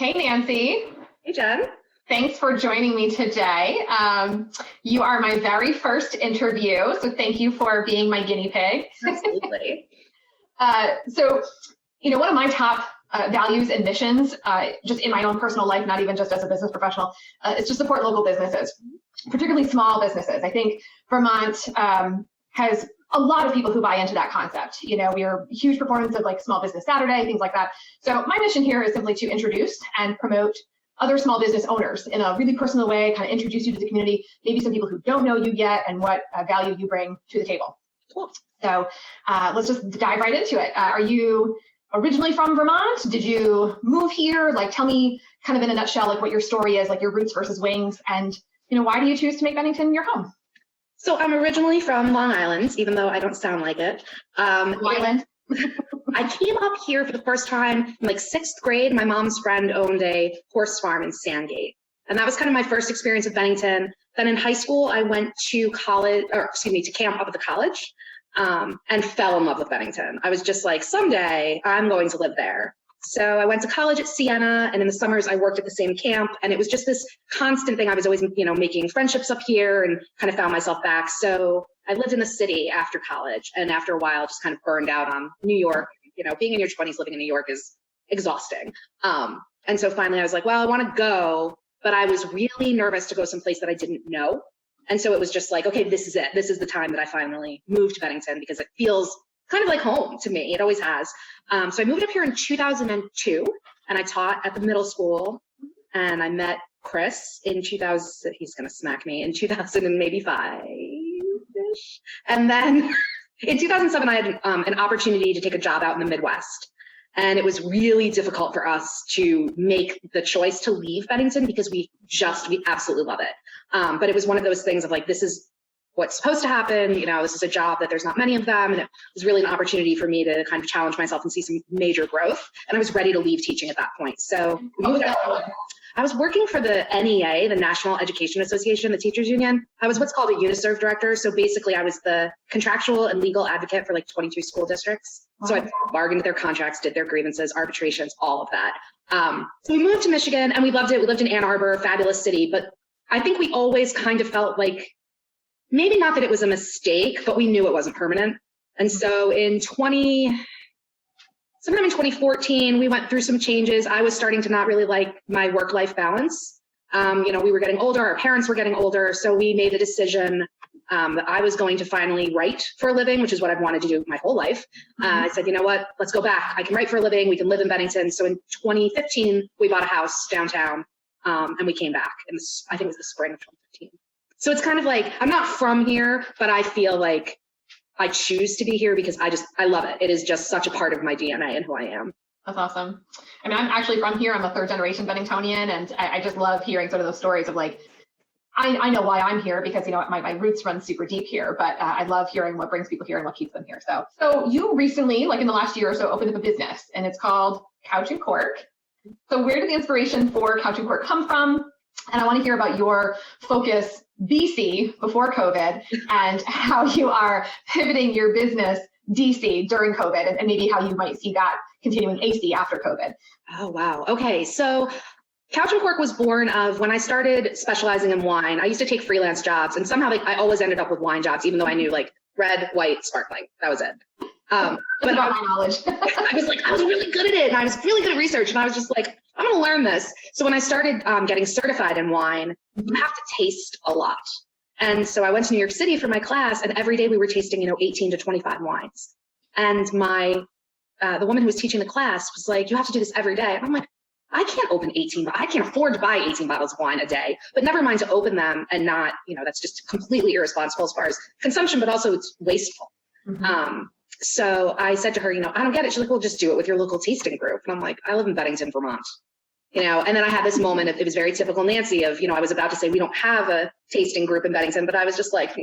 Hey, Nancy. Hey, Jen. Thanks for joining me today. You are my very first interview, so thank you for being my guinea pig. Absolutely. One of my top values and missions, just in my own personal life, not even just as a business professional, is to support local businesses, particularly small businesses. I think Vermont has a lot of people who buy into that concept. We are huge proponents of like Small Business Saturday, things like that. So my mission here is simply to introduce and promote other small business owners in a really personal way, kind of introduce you to the community, maybe some people who don't know you yet and what value you bring to the table. Cool. So let's just dive right into it. Are you originally from Vermont? Did you move here? Like, tell me kind of in a nutshell, like what your story is, like your roots versus wings, and why do you choose to make Bennington your home? So I'm originally from Long Island, even though I don't sound like it. Island. I came up here for the first time in like 6th grade. My mom's friend owned a horse farm in Sandgate. And that was kind of my first experience with Bennington. Then in high school, I went to to camp up at the college and fell in love with Bennington. I was just like, someday I'm going to live there. So I went to college at Siena, and in the summers I worked at the same camp, and it was just this constant thing. I was always, making friendships up here and kind of found myself back. So I lived in the city after college, and after a while just kind of burned out on New York. Being in your 20s living in New York is exhausting. And so finally I was like, well, I want to go, but I was really nervous to go someplace that I didn't know. And so it was just like, okay, this is it. This is the time that I finally moved to Bennington because it feels kind of like home to me. It always has. So I moved up here in 2002 and I taught at the middle school, and I met Chris in 2000, he's going to smack me, in 2005-ish. And then in 2007, I had an opportunity to take a job out in the Midwest. And it was really difficult for us to make the choice to leave Bennington because we absolutely love it. But it was one of those things of like, this is what's supposed to happen. This is a job that there's not many of them. And it was really an opportunity for me to kind of challenge myself and see some major growth. And I was ready to leave teaching at that point. So I was working for the NEA, the National Education Association, the teachers union. I was what's called a UNISERV director. So basically I was the contractual and legal advocate for like 22 school districts. Wow. So I bargained their contracts, did their grievances, arbitrations, all of that. So we moved to Michigan and we loved it. We lived in Ann Arbor, fabulous city. But I think we always kind of felt like, maybe not that it was a mistake, but we knew it wasn't permanent. And so sometime in 2014, we went through some changes. I was starting to not really like my work-life balance. We were getting older, our parents were getting older. So we made the decision that I was going to finally write for a living, which is what I've wanted to do my whole life. I said, you know what, let's go back. I can write for a living. We can live in Bennington. So in 2015, we bought a house downtown and we came back. And I think it was the spring of 2015. So it's kind of like, I'm not from here, but I feel like I choose to be here because I love it. It is just such a part of my DNA and who I am. That's awesome. I mean, I'm actually from here. I'm a 3rd generation Benningtonian, and I just love hearing sort of those stories of like, I know why I'm here because, my roots run super deep here, but I love hearing what brings people here and what keeps them here. So you recently, like in the last year or so, opened up a business, and it's called Couch and Cork. So where did the inspiration for Couch and Cork come from? And I want to hear about your focus BC before COVID and how you are pivoting your business DC during COVID and maybe how you might see that continuing AC after COVID. Oh, wow. Okay. So Couch and Cork was born of when I started specializing in wine. I used to take freelance jobs, and somehow I always ended up with wine jobs, even though I knew like red, white, sparkling. That was it. But about my knowledge. I was really good at it, and I was really good at research, and I was just like, I'm going to learn this. So when I started getting certified in wine, you have to taste a lot. And so I went to New York City for my class, and every day we were tasting, 18 to 25 wines. And the woman who was teaching the class was like, you have to do this every day. And I'm like, I can't afford to buy 18 bottles of wine a day, but never mind to open them and not, that's just completely irresponsible as far as consumption, but also it's wasteful. Mm-hmm. So I said to her, I don't get it. She's like, well, just do it with your local tasting group. And I'm like, I live in Bennington, Vermont, and then I had this moment of, it was very typical Nancy of, I was about to say, we don't have a tasting group in Bennington, but I was just like,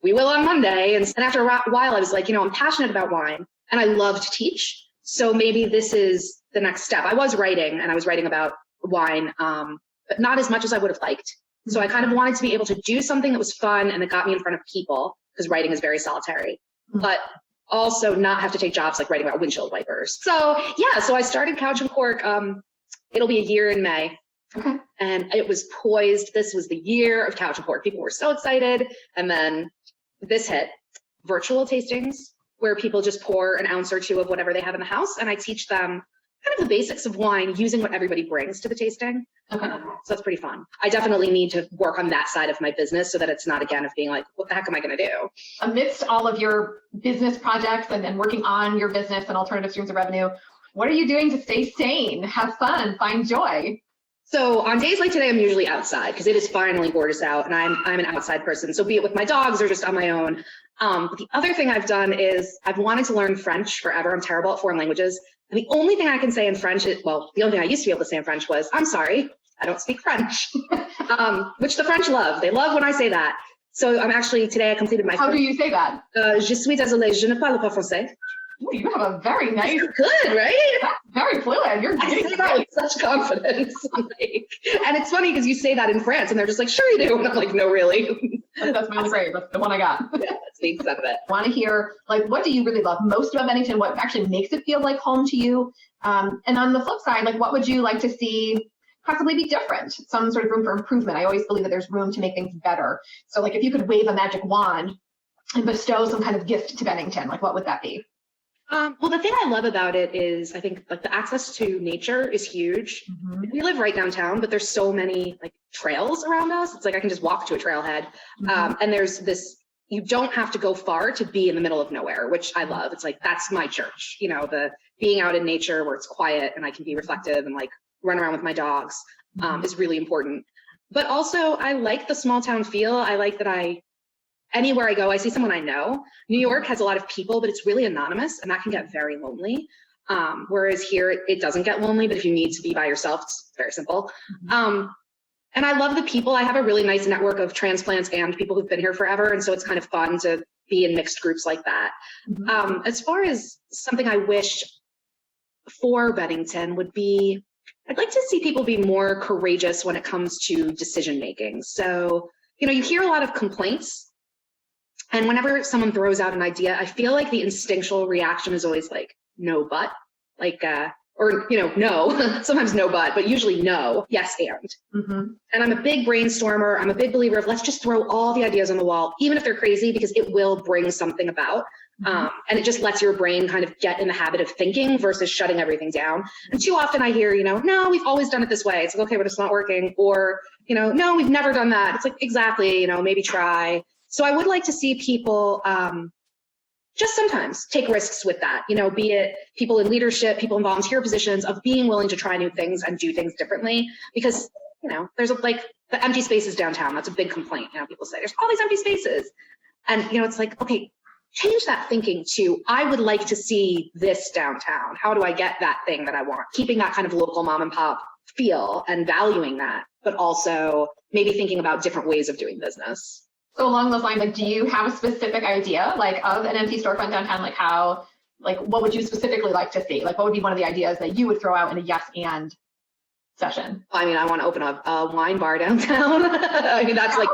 we will on Monday. And after a while I was like, I'm passionate about wine and I love to teach. So maybe this is the next step. I was writing about wine, but not as much as I would have liked. So I kind of wanted to be able to do something that was fun and that got me in front of people, because writing is very solitary, but also not have to take jobs like writing about windshield wipers. So I started Couch and Cork It'll be a year in May. Okay. And it was poised. This was the year of couch and cork. People were so excited. And then this hit, virtual tastings, where people just pour an ounce or two of whatever they have in the house. And I teach them kind of the basics of wine using what everybody brings to the tasting. Okay. So that's pretty fun. I definitely need to work on that side of my business so that it's not, again, of being like, what the heck am I going to do? Amidst all of your business projects and working on your business and alternative streams of revenue, what are you doing to stay sane, have fun, find joy? So on days like today, I'm usually outside because it is finally gorgeous out and I'm an outside person. So be it with my dogs or just on my own. But the other thing I've done is I've wanted to learn French forever. I'm terrible at foreign languages. And the only thing I can say in French is, well, the only thing I used to be able to say in French was, I'm sorry, I don't speak French, which the French love. They love when I say that. So I'm actually, today I completed my— How do you say that? Je suis désolée, je ne parle pas français. Ooh, you have a very nice— Good, right? That's very fluid. You're I say that with such confidence. Like, and it's funny because you say that in France and they're just like, sure you do. And I'm like, no, really. That's my only grade. That's the one I got. That's the extent of it. I want to hear, like, what do you really love most about Bennington? What actually makes it feel like home to you? And on the flip side, like, what would you like to see possibly be different? Some sort of room for improvement. I always believe that there's room to make things better. So, like, if you could wave a magic wand and bestow some kind of gift to Bennington, like, what would that be? Well, the thing I love about it is I think like the access to nature is huge. Mm-hmm. We live right downtown, but there's so many like trails around us. It's like I can just walk to a trailhead. Mm-hmm. And there's this, you don't have to go far to be in the middle of nowhere, which I love. It's like, that's my church, you know, the being out in nature where it's quiet and I can be reflective and like run around with my dogs is really important. But also I like the small town feel. I like that anywhere I go, I see someone I know. New York has a lot of people, but it's really anonymous and that can get very lonely. Whereas here, it doesn't get lonely, but if you need to be by yourself, it's very simple. And I love the people. I have a really nice network of transplants and people who've been here forever. And so it's kind of fun to be in mixed groups like that. As far as something I wish for Bennington would be, I'd like to see people be more courageous when it comes to decision making. So, you know, you hear a lot of complaints. And whenever someone throws out an idea, I feel like the instinctual reaction is always like, no, but, like, or, you know, no, sometimes no, but usually no, yes, and. And I'm a big brainstormer. I'm a big believer of let's just throw all the ideas on the wall, even if they're crazy, because it will bring something about. And it just lets your brain kind of get in the habit of thinking versus shutting everything down. And too often I hear, you know, no, we've always done it this way. It's like, okay, but it's not working. Or, you know, no, we've never done that. It's like, exactly, you know, maybe try. So I would like to see people just sometimes take risks with that, you know, be it people in leadership, people in volunteer positions, of being willing to try new things and do things differently. Because, you know, there's like the empty spaces downtown. That's a big complaint. You know, people say there's all these empty spaces. And, you know, it's like, okay, change that thinking to, I would like to see this downtown. How do I get that thing that I want? Keeping that kind of local mom and pop feel and valuing that, but also maybe thinking about different ways of doing business. So along those lines, like, do you have a specific idea, like, of an empty storefront downtown? Like, how, like, what would you specifically like to see? Like, what would be one of the ideas that you would throw out in a yes and session? I mean, I want to open a wine bar downtown. I mean, that's like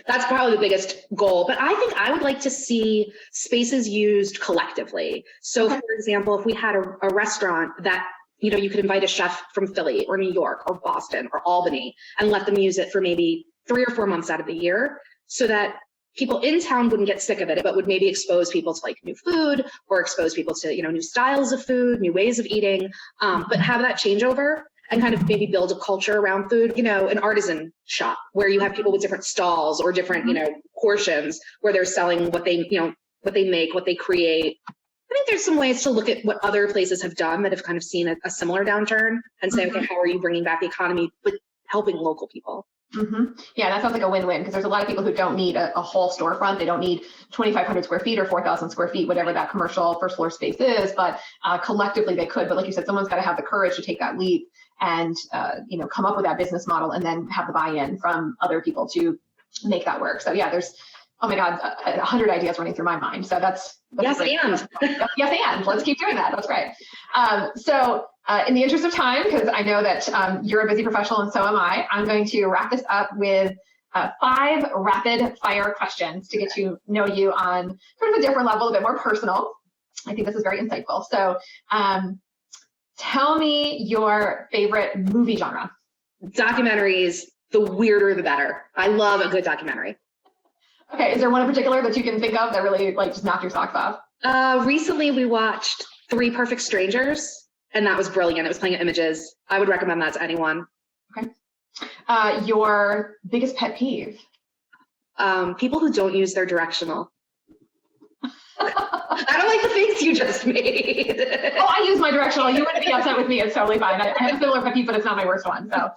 that's probably the biggest goal. But I think I would like to see spaces used collectively. So, for example, if we had a restaurant that, you know, you could invite a chef from Philly or New York or Boston or Albany and let them use it for maybe 3 or 4 months out of the year, so that people in town wouldn't get sick of it, but would maybe expose people to like new food or expose people to, you know, new styles of food, new ways of eating, but have that changeover and kind of maybe build a culture around food, you know, an artisan shop where you have people with different stalls or different, you know, portions where they're selling what they, you know, what they make, what they create. I think there's some ways to look at what other places have done that have kind of seen a similar downturn and say, okay, how are you bringing back the economy, but helping local people? Yeah, that sounds like a win-win, because there's a lot of people who don't need a whole storefront. They don't need 2,500 square feet or 4,000 square feet, whatever that commercial first floor space is, but collectively they could. But like you said, someone's got to have the courage to take that leap and, you know, come up with that business model and then have the buy-in from other people to make that work. So yeah, there's, oh my God, 100 ideas running through my mind. So that's yes, great. and. Yes, and let's keep doing that. That's great. In the interest of time, because I know that you're a busy professional and so am I, I'm going to wrap this up with 5 rapid fire questions to get to know you on sort of a different level, a bit more personal. I think this is very insightful. So Tell me your favorite movie genre. Documentaries, the weirder the better. I love a good documentary. Okay, is there one in particular that you can think of that really like just knocked your socks off? Recently we watched Three Perfect Strangers, and that was brilliant. It was playing at Images. I would recommend that to anyone. Okay. Your biggest pet peeve? People who don't use their directional. I don't like the face you just made. Oh, I use my directional. You wouldn't be upset with me. It's totally fine. I have a similar pet peeve, but it's not my worst one. So,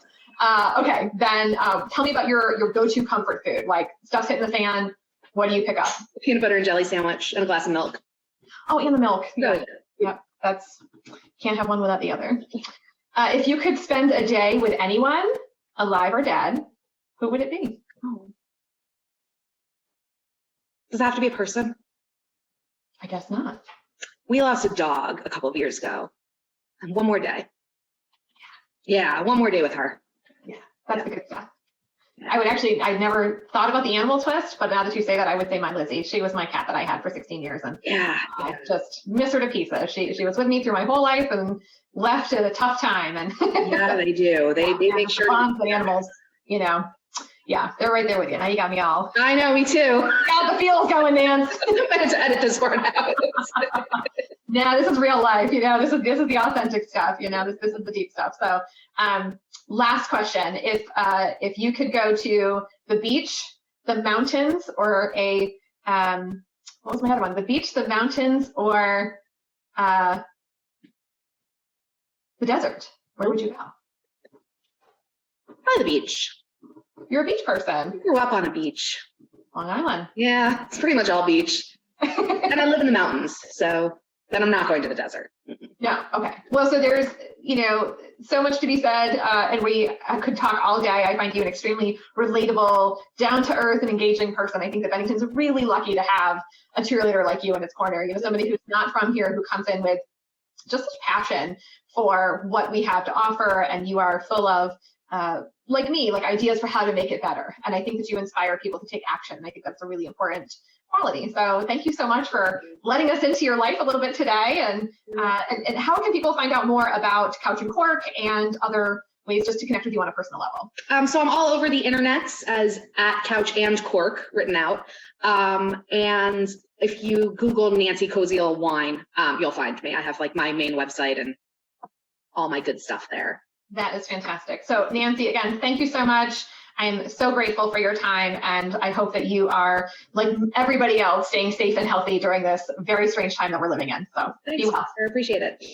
okay, then tell me about your go-to comfort food. Like stuff's hitting the fan. What do you pick up? Peanut butter and jelly sandwich and a glass of milk. Oh, and the milk. Good. Yep, that's can't have one without the other. If you could spend a day with anyone, alive or dead, who would it be? Oh. Does it have to be a person? I guess not. We lost a dog a couple of years ago. And one more day. Yeah, one more day with her. Yeah, that's the good stuff. I never thought about the animal twist, but now that you say that, I would say my Lizzie. She was my cat that I had for 16 years, and I just miss her to pieces. She was with me through my whole life and left at a tough time. And yeah, they do. They make sure the animals, you know. Yeah, they're right there with you. Now you got me all. I know, me too. Got the feels going, Nance. I'm going to edit this part out. No, this is real life. You know, this is the authentic stuff. You know, this is the deep stuff. So, last question: if you could go to the beach, the mountains, or a what was my other one? The beach, the mountains, or the desert, where would you go? Probably the beach. You're a beach person. I grew up on a beach. Long Island. Yeah, it's pretty much all beach. And I live in the mountains, so then I'm not going to the desert. No, okay. Well, so there's, you know, so much to be said, and we could talk all day. I find you an extremely relatable, down-to-earth, and engaging person. I think that Bennington's really lucky to have a cheerleader like you in its corner. You know, somebody who's not from here, who comes in with just such passion for what we have to offer, and you are full of like me, like ideas for how to make it better. And I think that you inspire people to take action. And I think that's a really important quality. So thank you so much for letting us into your life a little bit today. And how can people find out more about Couch and Cork and other ways just to connect with you on a personal level? So I'm all over the internet as @Couch and Cork written out. And if you Google Nancy Koziol wine, you'll find me. I have like my main website and all my good stuff there. That is fantastic. So Nancy, again, thank you so much. I'm so grateful for your time, and I hope that you are, like everybody else, staying safe and healthy during this very strange time that we're living in. So thanks, be well. I appreciate it.